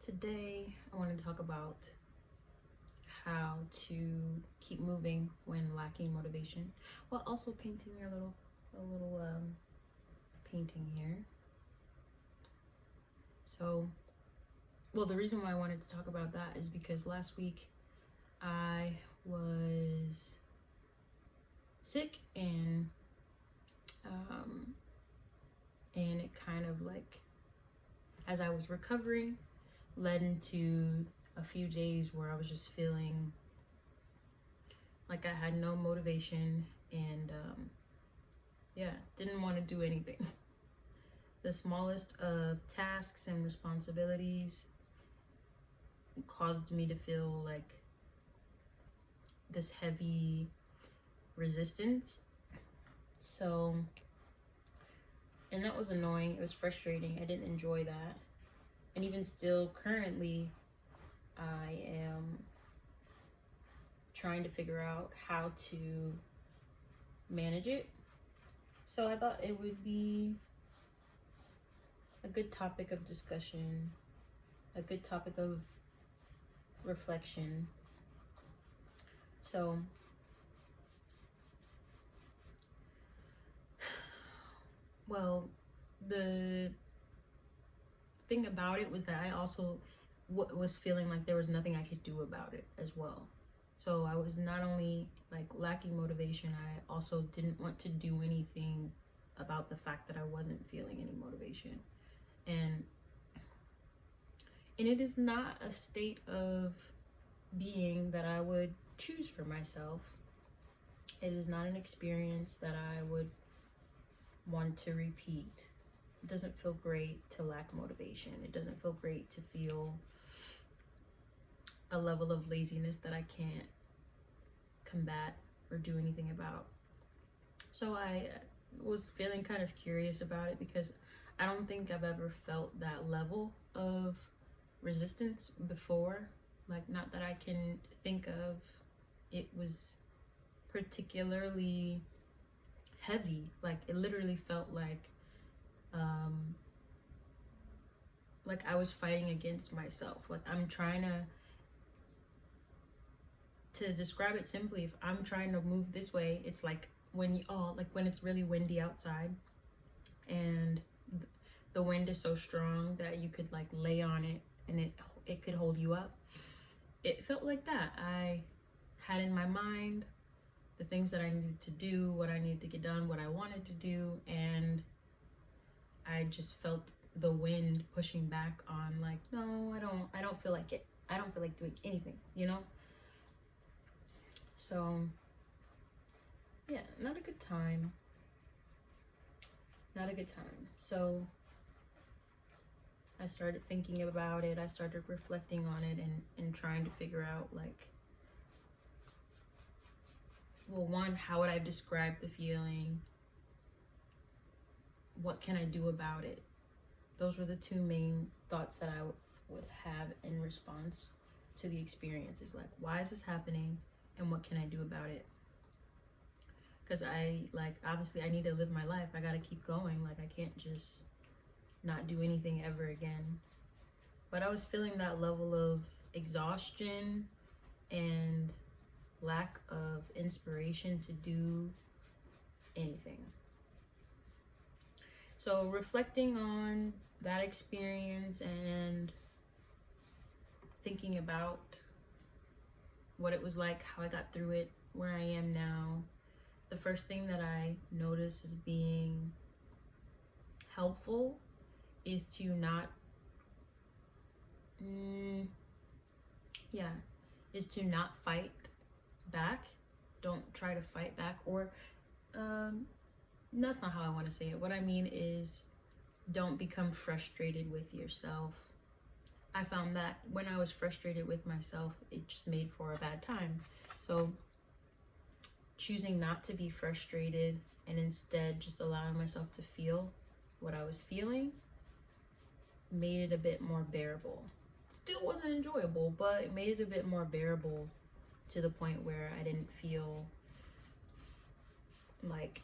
Today I want to talk about how to keep moving when lacking motivation, while also painting a little painting here. So, well, the reason why I wanted to talk about that is because last week I was sick and it kind of like, as I was recovering, led into a few days where I was just feeling like I had no motivation and didn't want to do anything. The smallest of tasks and responsibilities caused me to feel like this heavy resistance. So, and that was annoying. It was frustrating. I didn't enjoy that. And even still, currently, I am trying to figure out how to manage it. So I thought it would be a good topic of discussion, a good topic of reflection. So, well, the thing about it was that I also was feeling like there was nothing I could do about it as well. So I was not only like lacking motivation, I also didn't want to do anything about the fact that I wasn't feeling any motivation. And it is not a state of being that I would choose for myself. It is not an experience that I would want to repeat. It doesn't feel great to lack motivation. It doesn't feel great to feel a level of laziness that I can't combat or do anything about. So I was feeling kind of curious about it because I don't think I've ever felt that level of resistance before. Like, not that I can think of. It was particularly heavy. Like, it literally felt like I was fighting against myself. Like, I'm trying to describe it simply, if I'm trying to move this way, it's like when it's really windy outside and the wind is so strong that you could like lay on it and it could hold you up. It felt like that. I had in my mind the things that I needed to do, what I needed to get done, what I wanted to do, and I just felt the wind pushing back on, like, no, I don't feel like it. I don't feel like doing anything, you know? So, yeah, not a good time. Not a good time. So, I started thinking about it. I started reflecting on it and trying to figure out, like, well, one, how would I describe the feeling? What can I do about it? Those were the two main thoughts that I would have in response to the experience. Is like, why is this happening and what can I do about it? Because obviously I need to live my life. I gotta keep going. Like, I can't just not do anything ever again. But I was feeling that level of exhaustion and lack of inspiration to do anything. So reflecting on that experience and thinking about what it was like, how I got through it, where I am now, the first thing that I notice as being helpful is to not fight back. Don't try to fight back, or that's not how I want to say it. What I mean is, don't become frustrated with yourself. I found that when I was frustrated with myself, it just made for a bad time. So choosing not to be frustrated and instead just allowing myself to feel what I was feeling made it a bit more bearable. Still wasn't enjoyable, but it made it a bit more bearable to the point where I didn't feel like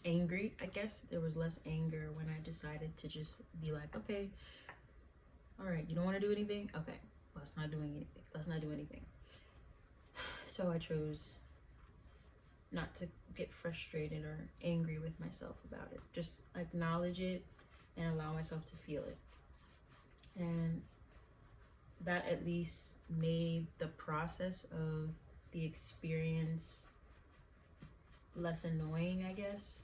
angry, I guess. There was less anger when I decided to just be like, okay, all right, you don't want to do anything? Okay, let's not do anything. Let's not do anything. So I chose not to get frustrated or angry with myself about it. Just acknowledge it and allow myself to feel it. And that at least made the process of the experience less annoying, I guess.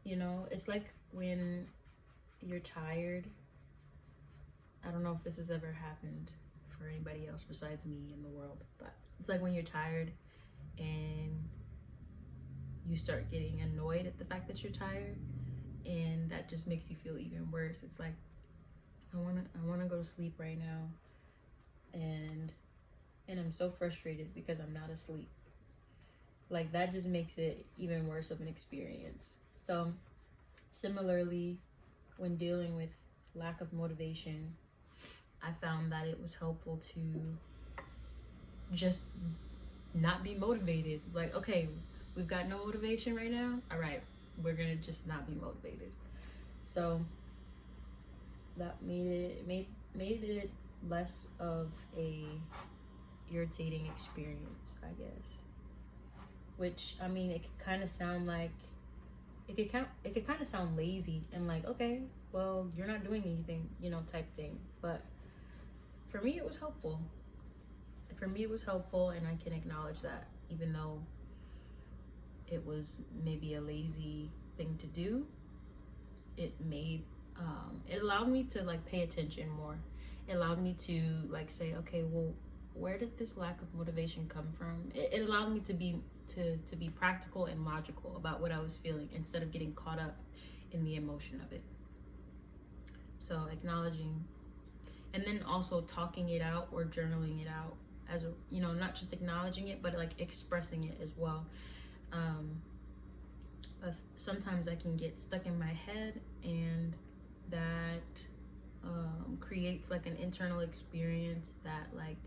You know, it's like when you're tired. I don't know if this has ever happened for anybody else besides me in the world, but it's like when you're tired and you start getting annoyed at the fact that you're tired, and that just makes you feel even worse. It's like I wanna go to sleep right now, and I'm so frustrated because I'm not asleep. Like that just makes it even worse of an experience. So similarly, when dealing with lack of motivation, I found that it was helpful to just not be motivated. Like, okay, we've got no motivation right now. All right, we're gonna just not be motivated. So that made it less of a irritating experience, I guess. Which, I mean, it could kind of sound like it could kind of sound lazy and like, okay, well, you're not doing anything, you know, type thing. But for me, it was helpful. For me, it was helpful, and I can acknowledge that, even though it was maybe a lazy thing to do. It allowed me to like pay attention more. It allowed me to like say, okay, well, where did this lack of motivation come from? It allowed me to be practical and logical about what I was feeling instead of getting caught up in the emotion of it. So acknowledging, and then also talking it out or journaling it out, as a, you know, not just acknowledging it, but like expressing it as well. Sometimes I can get stuck in my head, and that creates like an internal experience that like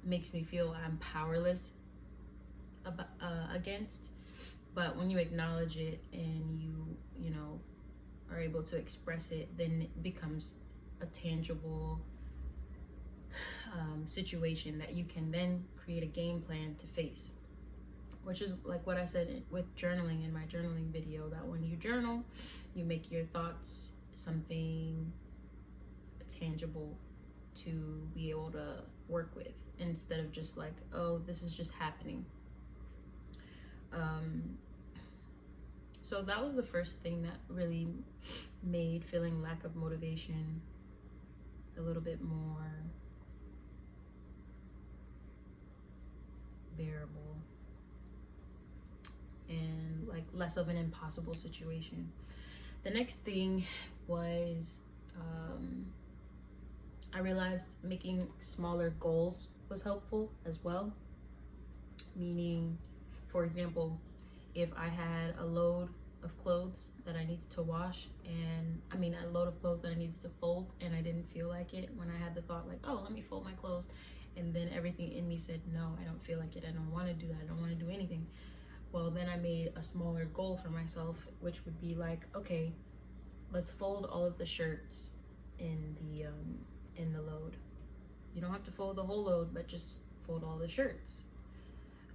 makes me feel I'm powerless against. But when you acknowledge it and you know are able to express it, then it becomes a tangible situation that you can then create a game plan to face, which is like what I said with journaling in my journaling video, that when you journal, you make your thoughts something tangible to be able to work with, instead of just like, oh, this is just happening. So that was the first thing that really made feeling lack of motivation a little bit more bearable and like less of an impossible situation. The next thing was I realized making smaller goals was helpful as well. Meaning, for example, if I had a load of clothes that I needed to wash, and a load of clothes that I needed to fold, and I didn't feel like it when I had the thought like, oh, let me fold my clothes, and then everything in me said, no, I don't feel like it, I don't want to do that, I don't want to do anything. Well, then I made a smaller goal for myself, which would be like, okay, let's fold all of the shirts in the load. You don't have to fold the whole load, but just fold all the shirts.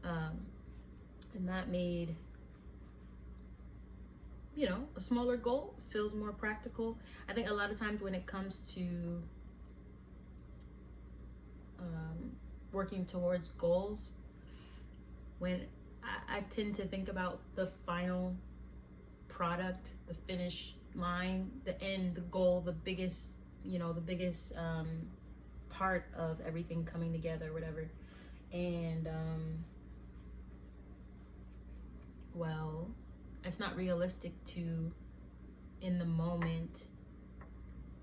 And that made, you know, a smaller goal feels more practical. I think a lot of times when it comes to working towards goals, when I tend to think about the final product, the finish line, the end, the goal, the biggest part of everything coming together, whatever. And well, it's not realistic to, in the moment,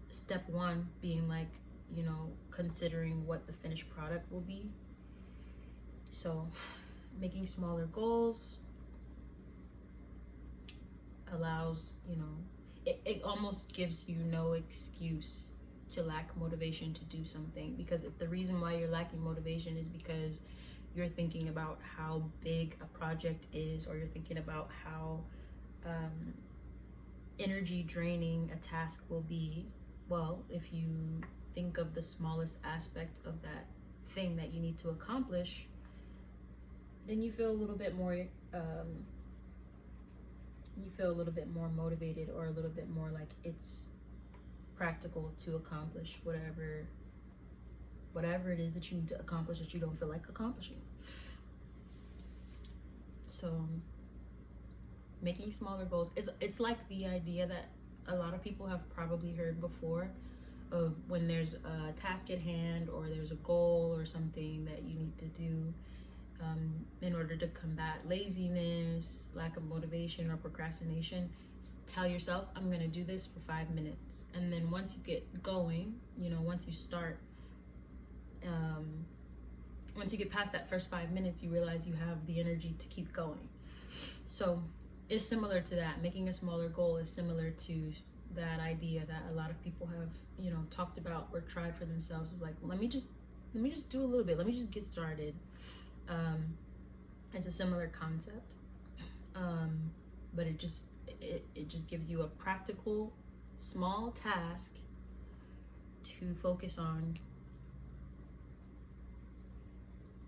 step one being like, you know, considering what the finished product will be. So making smaller goals allows, you know, it almost gives you no excuse to lack motivation to do something. Because if the reason why you're lacking motivation is because you're thinking about how big a project is, or you're thinking about how um, energy draining a task will be, well, if you think of the smallest aspect of that thing that you need to accomplish, then you feel a little bit more motivated, or a little bit more like it's practical to accomplish whatever it is that you need to accomplish that you don't feel like accomplishing. So making smaller goals is, it's like the idea that a lot of people have probably heard before of when there's a task at hand, or there's a goal or something that you need to do in order to combat laziness, lack of motivation, or procrastination. Tell yourself, I'm gonna do this for 5 minutes, and then once you get going, once you start, once you get past that first 5 minutes, you realize you have the energy to keep going. So it's similar to that. Making a smaller goal is similar to that idea that a lot of people have, talked about or tried for themselves. Like, let me just do a little bit. Let me just get started. It's a similar concept, but it just gives you a practical, small task to focus on,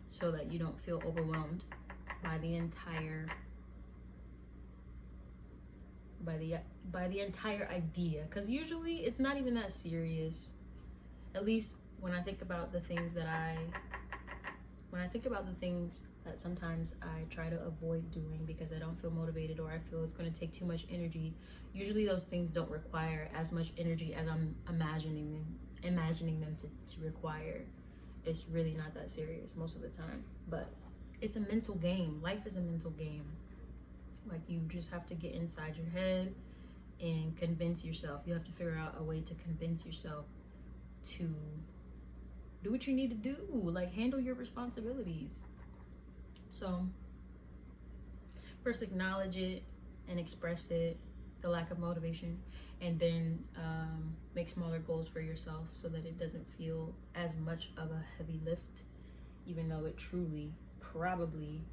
so that you don't feel overwhelmed by the entire idea, because usually it's not even that serious. At least when I think about the things that sometimes I try to avoid doing because I don't feel motivated, or I feel it's going to take too much energy. Usually those things don't require as much energy as I'm imagining them to require. It's really not that serious most of the time, but it's a mental game. Life is a mental game. Like, you just have to get inside your head and convince yourself. You have to figure out a way to convince yourself to do what you need to do, like handle your responsibilities. So first acknowledge it and express it, the lack of motivation, and then make smaller goals for yourself so that it doesn't feel as much of a heavy lift, even though it truly probably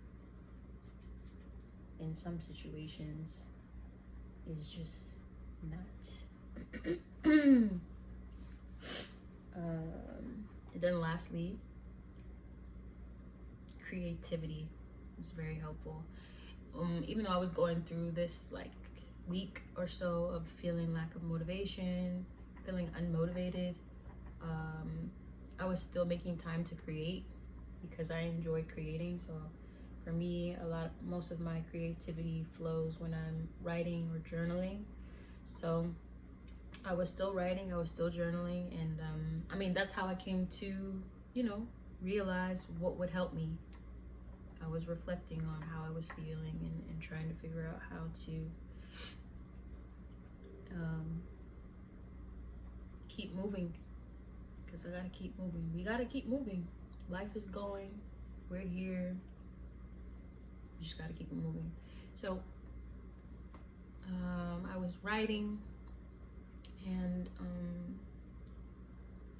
in some situations is just not. And then lastly, creativity is very helpful. Even though I was going through this like week or so of feeling lack of motivation, feeling unmotivated, I was still making time to create because I enjoy creating. So for me, most of my creativity flows when I'm writing or journaling. So I was still writing, I was still journaling, and that's how I came to, realize what would help me. I was reflecting on how I was feeling and trying to figure out how to keep moving, because I gotta keep moving. We gotta keep moving. Life is going. We're here. You just gotta keep it moving. So I was writing, and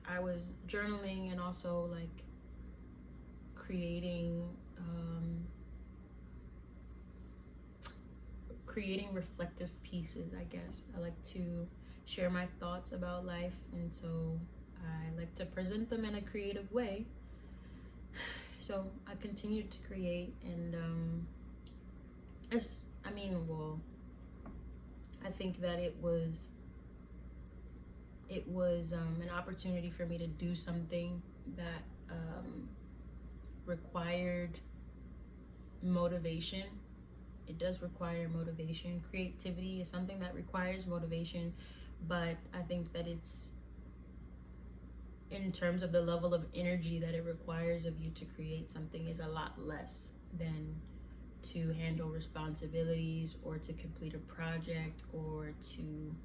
I was journaling, and also like creating reflective pieces, I guess. I like to share my thoughts about life, and so I like to present them in a creative way. So I continued to create, and I think that it was an opportunity for me to do something that required motivation. It does require motivation. Creativity is something that requires motivation, but I think that it's, in terms of the level of energy that it requires of you to create something, is a lot less than to handle responsibilities, or to complete a project, or to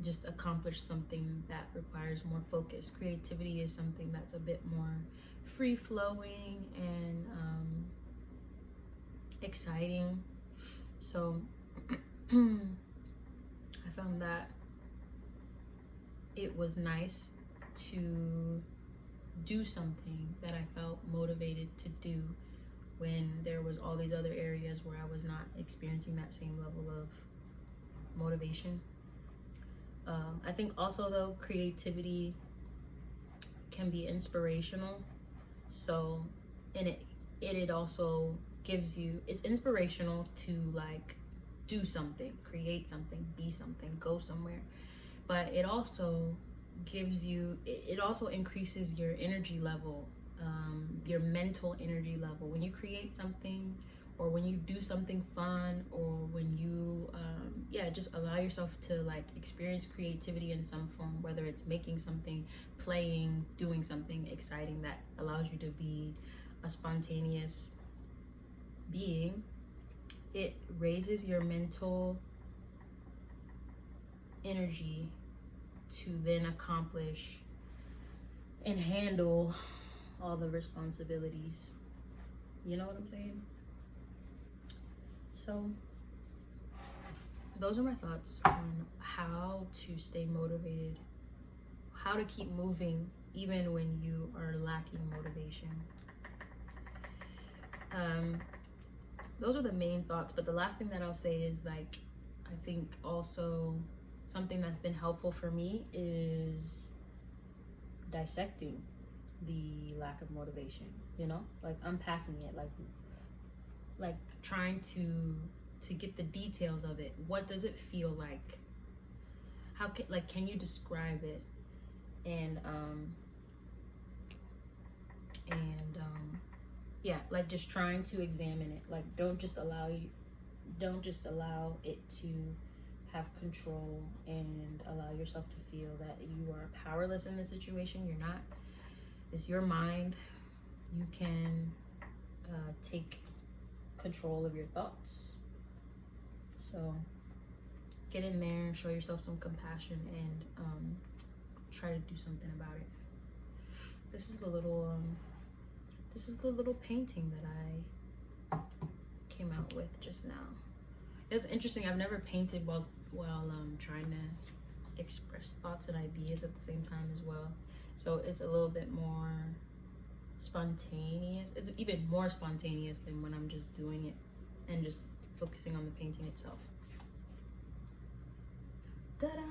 just accomplish something that requires more focus. Creativity is something that's a bit more free-flowing and exciting. So I found that it was nice to do something that I felt motivated to do when there was all these other areas where I was not experiencing that same level of motivation. I think also though, creativity can be inspirational. So, and it also gives you, it's inspirational to like do something, create something, be something, go somewhere. But it also gives you, it also increases your energy level, your mental energy level. When you create something, or when you do something fun, or when you just allow yourself to like experience creativity in some form, whether it's making something, playing, doing something exciting that allows you to be a spontaneous being, it raises your mental energy to then accomplish and handle all the responsibilities. You know what I'm saying? So those are my thoughts on how to stay motivated, how to keep moving even when you are lacking motivation. Those are the main thoughts. But the last thing that I'll say is, like, I think also something that's been helpful for me is dissecting the lack of motivation, you know, like unpacking it, like trying to get the details of it. What does it feel like? How can you describe it? And like just trying to examine it. Like don't just allow it to have control and allow yourself to feel that you are powerless in the situation. You're not. It's your mind. You can take control of your thoughts. So get in there, show yourself some compassion, and try to do something about it. This is the little painting that I came out with just now. It's interesting. I've never painted while trying to express thoughts and ideas at the same time as well. So it's a little bit more spontaneous. It's even more spontaneous than when I'm just doing it and just focusing on the painting itself. Ta-da!